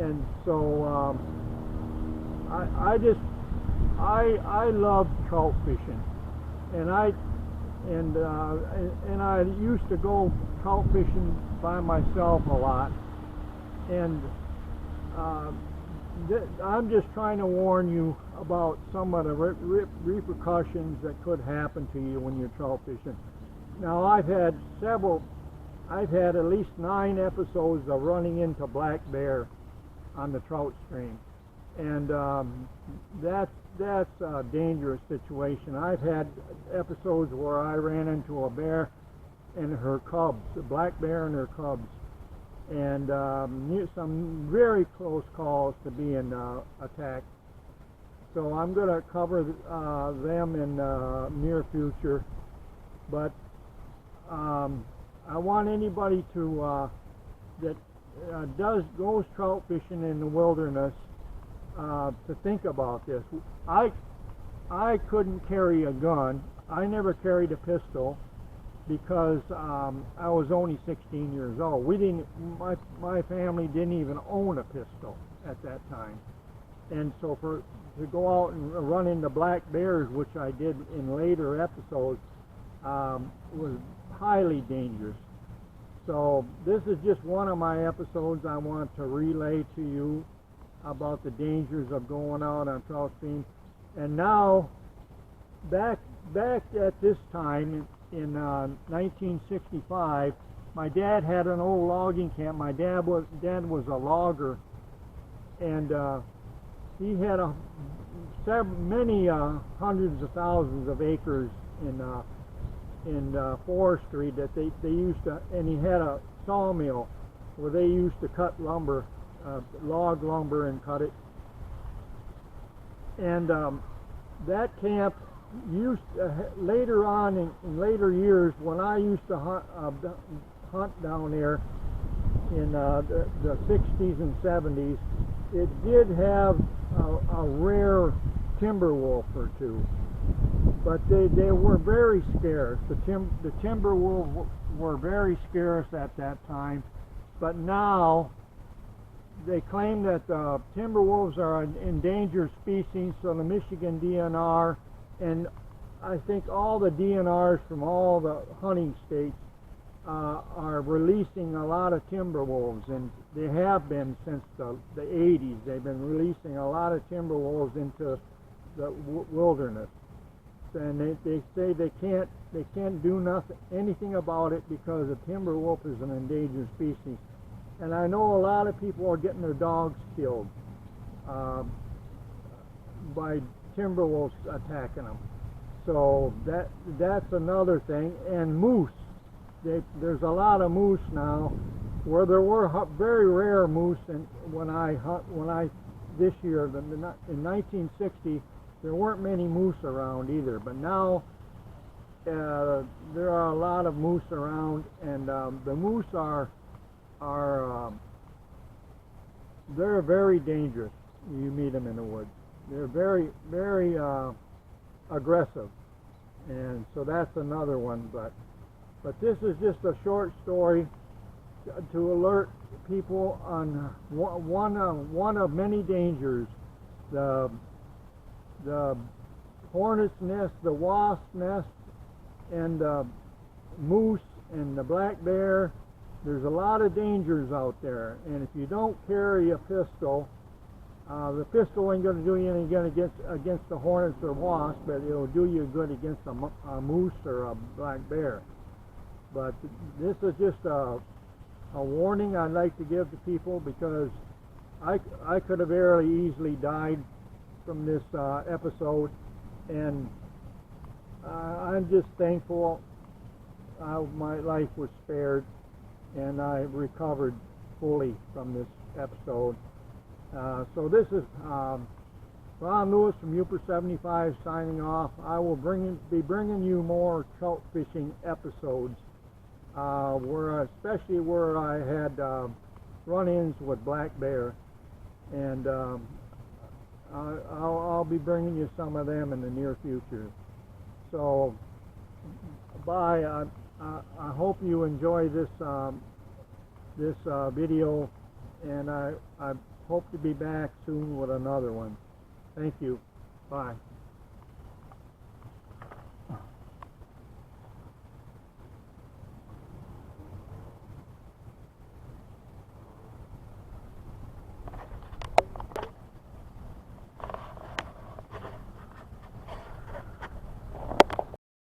and so I love trout fishing, and I used to go trout fishing by myself a lot, and I'm just trying to warn you about some of the repercussions that could happen to you when you're trout fishing. Now, I've had at least 9 episodes of running into black bear on the trout stream, and that's a dangerous situation. I've had episodes where I ran into a bear and her cubs, a black bear and her cubs, and some very close calls to being attacked. So I'm going to cover them in the near future, but I want anybody to that goes trout fishing in the wilderness to think about this. I couldn't carry a gun. I never carried a pistol because I was only 16 years old. My family didn't even own a pistol at that time, and so to go out and run into black bears, which I did in later episodes, was highly dangerous. So this is just one of my episodes I want to relay to you about the dangers of going out on trout streams. And now, back at this time in 1965, my dad had an old logging camp. My dad was a logger, and he had many hundreds of thousands of acres in forestry that they used to, and he had a sawmill where they used to cut lumber, log lumber, and cut it. And that camp used later on in later years, when I used to hunt down there in the 60s and 70s, it did have a rare timber wolf or two, but they were very scarce. The timber wolves were very scarce at that time, but now they claim that timber wolves are an endangered species, so the Michigan DNR, and I think all the DNRs from all the hunting states are releasing a lot of timber wolves, and they have been since the 80s. They've been releasing a lot of timber wolves into the wilderness, and they say they can't do anything about it because the timber wolf is an endangered species. And I know a lot of people are getting their dogs killed by timber wolves attacking them. So that's another thing. And moose. There's a lot of moose now, where there were very rare moose. And this year in 1960, there weren't many moose around either. But now there are a lot of moose around, and the moose they're very dangerous. You meet them in the woods. They're very, very aggressive, and so that's another one. But this is just a short story to alert people on one of many dangers: the hornet's nest, the wasp nest, and the moose and the black bear. There's a lot of dangers out there, and if you don't carry a pistol, the pistol ain't going to do you any good against the hornets or wasps, but it'll do you good against a moose or a black bear. But this is just a warning I'd like to give to people, because I could have very easily died from this episode, and I'm just thankful my life was spared, and I recovered fully from this episode. So this is Ron Lewis from Uper 75 signing off. I will be bringing you more trout fishing episodes, especially where I had run-ins with black bear, and I'll be bringing you some of them in the near future. So bye. I hope you enjoy this video, and I hope to be back soon with another one. Thank you. Bye.